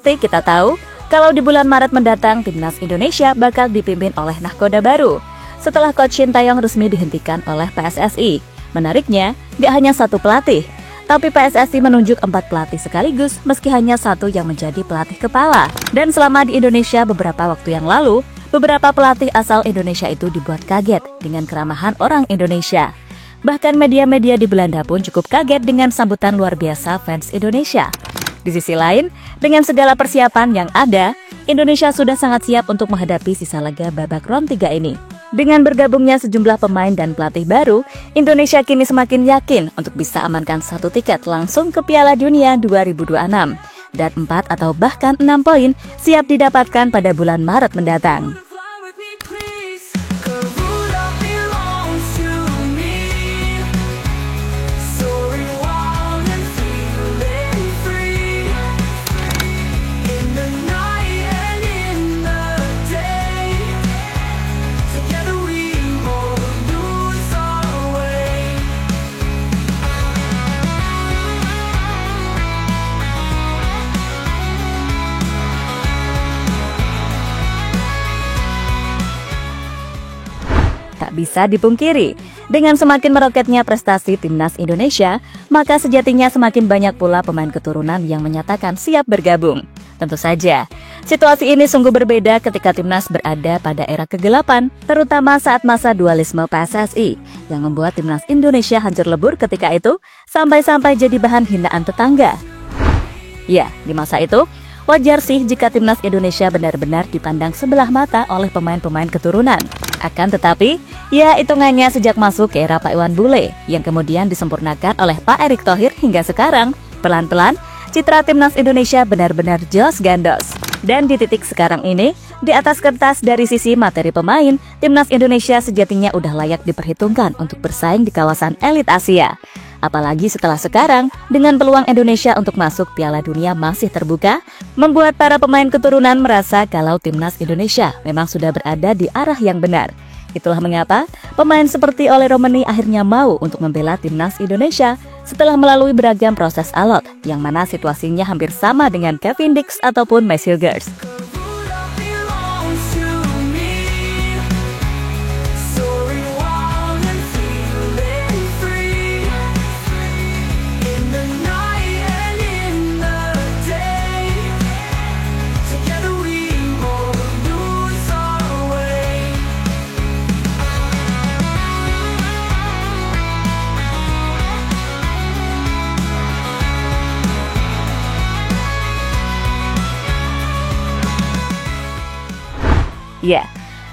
Pasti kita tahu kalau di bulan Maret mendatang Timnas Indonesia bakal dipimpin oleh nahkoda baru setelah Coach Shin Tae-yong resmi dihentikan oleh PSSI. Menariknya, gak hanya satu pelatih, tapi PSSI menunjuk 4 pelatih sekaligus meski hanya satu yang menjadi pelatih kepala. Dan selama di Indonesia beberapa waktu yang lalu, beberapa pelatih asal Indonesia itu dibuat kaget dengan keramahan orang Indonesia. Bahkan media-media di Belanda pun cukup kaget dengan sambutan luar biasa fans Indonesia. Di sisi lain, dengan segala persiapan yang ada, Indonesia sudah sangat siap untuk menghadapi sisa laga babak round 3 ini. Dengan bergabungnya sejumlah pemain dan pelatih baru, Indonesia kini semakin yakin untuk bisa amankan 1 tiket langsung ke Piala Dunia 2026. Dan 4 atau bahkan 6 poin siap didapatkan pada bulan Maret mendatang. Tak bisa dipungkiri, dengan semakin meroketnya prestasi Timnas Indonesia, maka sejatinya semakin banyak pula pemain keturunan yang menyatakan siap bergabung. Tentu saja, situasi ini sungguh berbeda ketika Timnas berada pada era kegelapan, terutama saat masa dualisme PSSI, yang membuat Timnas Indonesia hancur lebur ketika itu, sampai-sampai jadi bahan hinaan tetangga. Ya, di masa itu, wajar sih jika Timnas Indonesia benar-benar dipandang sebelah mata oleh pemain-pemain keturunan. Akan tetapi, ya hitungannya sejak masuk ke era Pak Iwan Bule, yang kemudian disempurnakan oleh Pak Erick Thohir hingga sekarang, pelan-pelan, citra Timnas Indonesia benar-benar jos gandos. Dan di titik sekarang ini, di atas kertas dari sisi materi pemain, Timnas Indonesia sejatinya udah layak diperhitungkan untuk bersaing di kawasan elit Asia. Apalagi setelah sekarang, dengan peluang Indonesia untuk masuk Piala Dunia masih terbuka, membuat para pemain keturunan merasa kalau Timnas Indonesia memang sudah berada di arah yang benar. Itulah mengapa pemain seperti Oleh Romeni akhirnya mau untuk membela Timnas Indonesia setelah melalui beragam proses alot, yang mana situasinya hampir sama dengan Kevin Dix ataupun Messi Girls. Ya,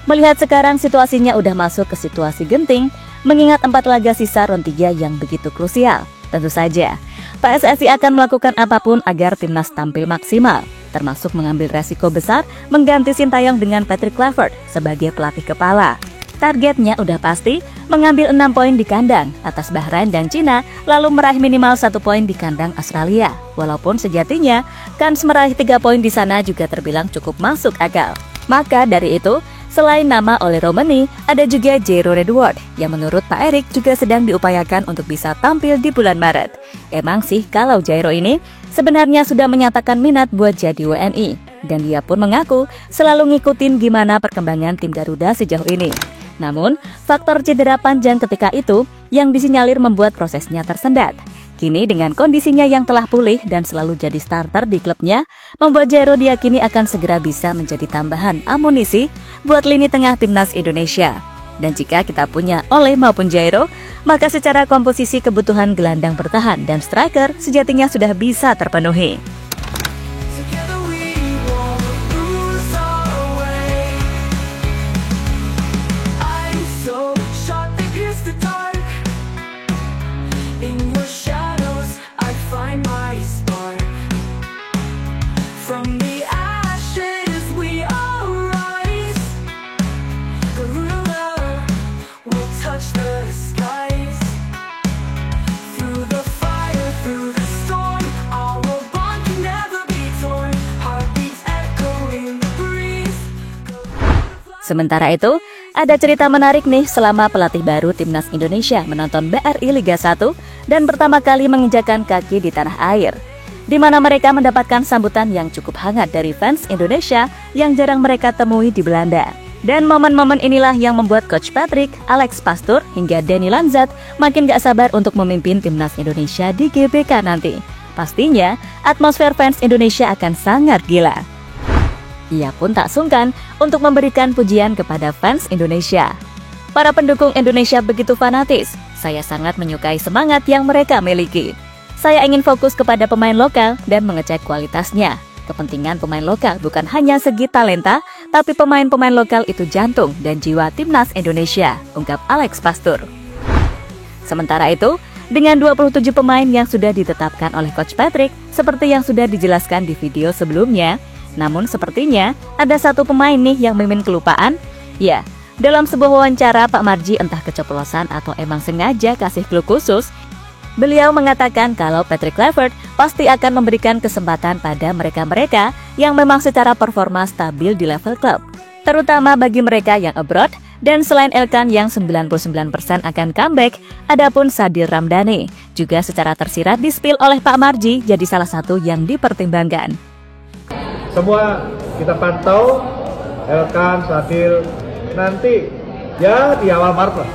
melihat sekarang situasinya udah masuk ke situasi genting, mengingat 4 laga sisa round 3 yang begitu krusial. Tentu saja, PSSI akan melakukan apapun agar Timnas tampil maksimal, termasuk mengambil resiko besar mengganti Shin Tae-yong dengan Patrick Kluivert sebagai pelatih kepala. Targetnya udah pasti mengambil 6 poin di kandang atas Bahrain dan Cina, lalu meraih minimal 1 poin di kandang Australia. Walaupun sejatinya, kans meraih 3 poin di sana juga terbilang cukup masuk akal. Maka dari itu, selain nama Oleh Romeni, ada juga Jairo Redwood yang menurut Pak Erick juga sedang diupayakan untuk bisa tampil di bulan Maret. Emang sih kalau Jairo ini sebenarnya sudah menyatakan minat buat jadi WNI, dan dia pun mengaku selalu ngikutin gimana perkembangan tim Garuda sejauh ini. Namun, faktor cedera panjang ketika itu yang disinyalir membuat prosesnya tersendat. Kini dengan kondisinya yang telah pulih dan selalu jadi starter di klubnya, membuat Jairo diyakini akan segera bisa menjadi tambahan amunisi buat lini tengah Timnas Indonesia. Dan jika kita punya Oleh maupun Jairo, maka secara komposisi kebutuhan gelandang bertahan dan striker sejatinya sudah bisa terpenuhi. Sementara itu, ada cerita menarik nih selama pelatih baru Timnas Indonesia menonton BRI Liga 1 dan pertama kali menginjakan kaki di tanah air. di mana mereka mendapatkan sambutan yang cukup hangat dari fans Indonesia yang jarang mereka temui di Belanda. Dan momen-momen inilah yang membuat Coach Patrick, Alex Pastoor, hingga Danny Lanzat makin gak sabar untuk memimpin timnas Indonesia di GBK nanti. Pastinya, atmosfer fans Indonesia akan sangat gila. Ia pun tak sungkan untuk memberikan pujian kepada fans Indonesia. Para pendukung Indonesia begitu fanatis. Saya sangat menyukai semangat yang mereka miliki. Saya ingin fokus kepada pemain lokal dan mengecek kualitasnya. Kepentingan pemain lokal bukan hanya segi talenta, tapi pemain-pemain lokal itu jantung dan jiwa timnas Indonesia, ungkap Alex Pastoor. Sementara itu, dengan 27 pemain yang sudah ditetapkan oleh Coach Patrick, seperti yang sudah dijelaskan di video sebelumnya, namun sepertinya ada satu pemain nih yang mimin kelupaan. Ya, dalam sebuah wawancara Pak Marji entah keceplosan atau emang sengaja kasih clue khusus, beliau mengatakan kalau Patrick Kluivert pasti akan memberikan kesempatan pada mereka-mereka yang memang secara performa stabil di level klub, terutama bagi mereka yang abroad. Dan selain Elkan yang 99% akan comeback, adapun Sadil Ramdhani juga secara tersirat di-spill oleh Pak Marji jadi salah satu yang dipertimbangkan. Semua kita pantau, Elkan, Sadil, nanti ya di awal Maret lah.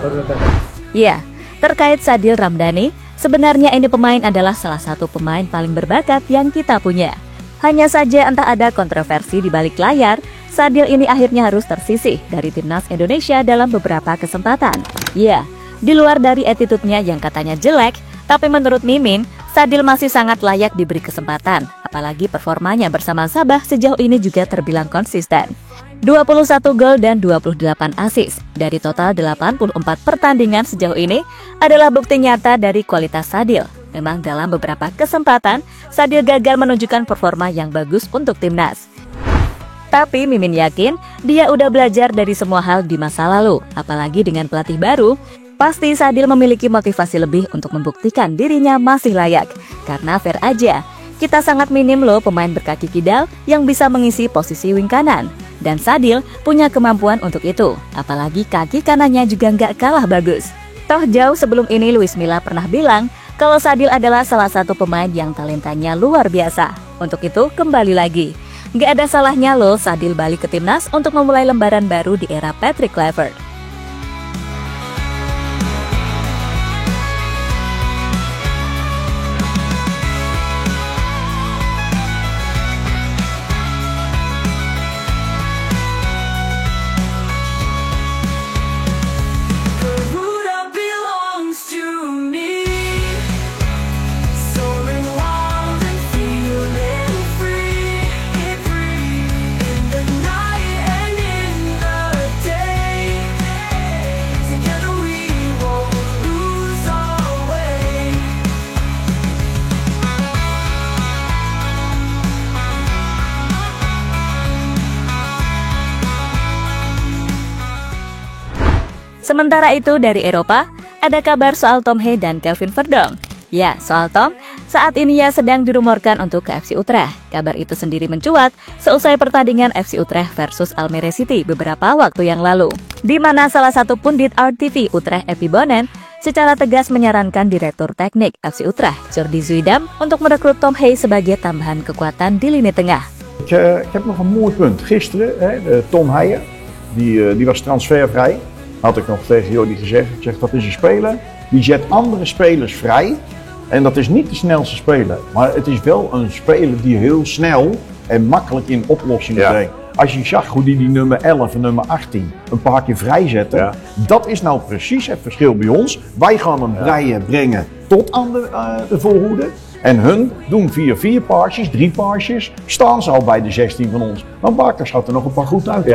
Ya, terkait Sadil Ramdhani, sebenarnya ini pemain adalah salah satu pemain paling berbakat yang kita punya. Hanya saja entah ada kontroversi di balik layar, Sadil ini akhirnya harus tersisih dari timnas Indonesia dalam beberapa kesempatan. Ya, di luar dari attitude-nya yang katanya jelek, tapi menurut Mimin, Sadil masih sangat layak diberi kesempatan. Apalagi performanya bersama Sabah sejauh ini juga terbilang konsisten. 21 gol dan 28 assist dari total 84 pertandingan sejauh ini adalah bukti nyata dari kualitas Sadil. Memang dalam beberapa kesempatan, Sadil gagal menunjukkan performa yang bagus untuk timnas. Tapi Mimin yakin dia udah belajar dari semua hal di masa lalu. Apalagi dengan pelatih baru, pasti Sadil memiliki motivasi lebih untuk membuktikan dirinya masih layak. Karena fair aja, kita sangat minim loh pemain berkaki kidal yang bisa mengisi posisi wing kanan. Dan Sadil punya kemampuan untuk itu. Apalagi kaki kanannya juga nggak kalah bagus. Toh jauh sebelum ini Luis Milla pernah bilang kalau Sadil adalah salah satu pemain yang talentanya luar biasa. Untuk itu kembali lagi, gak ada salahnya loh Sadil balik ke timnas untuk memulai lembaran baru di era Patrick Kluivert. Sementara itu dari Eropa, ada kabar soal Tom Hey dan Kelvin Verdong. Ya, soal Tom, saat ini ia sedang dirumorkan untuk ke FC Utrecht. Kabar itu sendiri mencuat seusai pertandingan FC Utrecht versus Almere City beberapa waktu yang lalu, di mana salah satu pundit RTV Utrecht Epi Bonen secara tegas menyarankan Direktur Teknik FC Utrecht, Jordi Zuidam, untuk merekrut Tom Hey sebagai tambahan kekuatan di lini tengah. Ik heb nog een mooi punt. Gisteren, Tom Heijer, die was transfervrij. Had ik nog tegen Jordi gezegd, ik zeg dat is een speler, die zet andere spelers vrij. En dat is niet de snelste speler, maar het is wel een speler die heel snel en makkelijk in oplossingen brengt. Als je zag hoe die nummer 11 en nummer 18 een paar keer vrijzetten, dat is nou precies het verschil bij ons. Wij gaan hem brengen tot aan de voorhoede. En hun doen 4 paasjes, 3 paasjes, staan ze al bij de 16 van ons. Maar Barkas gaat er nog een paar goed uit.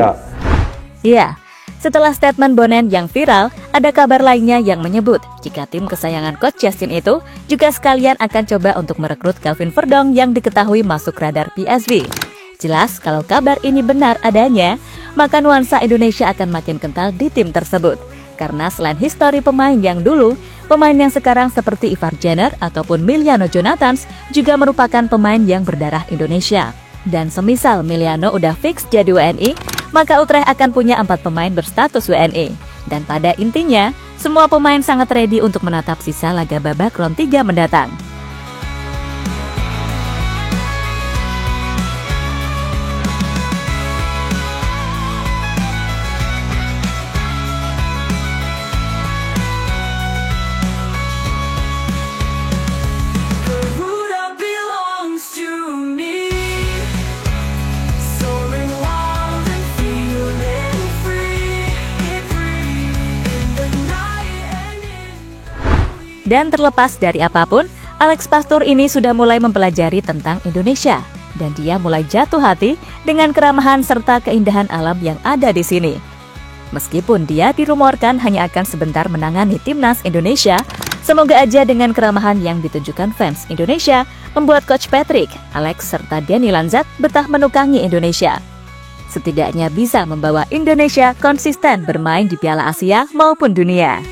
Ja. Setelah statement Bonen yang viral, ada kabar lainnya yang menyebut jika tim kesayangan Coach Justin itu juga sekalian akan coba untuk merekrut Kelvin Verdong yang diketahui masuk radar PSV. Jelas kalau kabar ini benar adanya, maka nuansa Indonesia akan makin kental di tim tersebut. Karena selain histori pemain yang dulu, pemain yang sekarang seperti Ivar Jenner ataupun Miliano Jonathans juga merupakan pemain yang berdarah Indonesia. Dan semisal Miliano udah fix jadi WNI, maka Utrecht akan punya 4 pemain berstatus WNI. Dan pada intinya, semua pemain sangat ready untuk menatap sisa laga babak round 3 mendatang. Dan terlepas dari apapun, Alex Pastur ini sudah mulai mempelajari tentang Indonesia. Dan dia mulai jatuh hati dengan keramahan serta keindahan alam yang ada di sini. Meskipun dia dirumorkan hanya akan sebentar menangani timnas Indonesia, semoga aja dengan keramahan yang ditunjukkan fans Indonesia membuat Coach Patrick, Alex, serta Denny Lanzat betah menukangi Indonesia. Setidaknya bisa membawa Indonesia konsisten bermain di Piala Asia maupun dunia.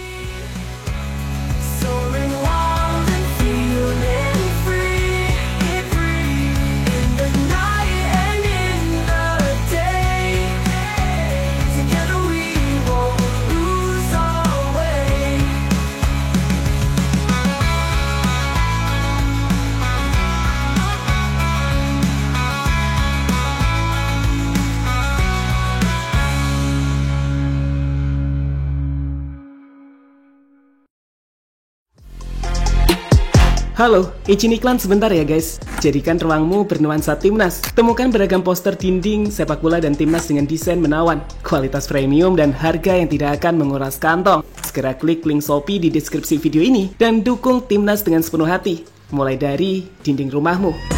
Halo, izin iklan sebentar ya guys. Jadikan ruangmu bernuansa timnas. Temukan beragam poster dinding, sepak bola dan timnas dengan desain menawan, kualitas premium dan harga yang tidak akan menguras kantong. Segera klik link Shopee di deskripsi video ini dan dukung timnas dengan sepenuh hati. Mulai dari dinding rumahmu.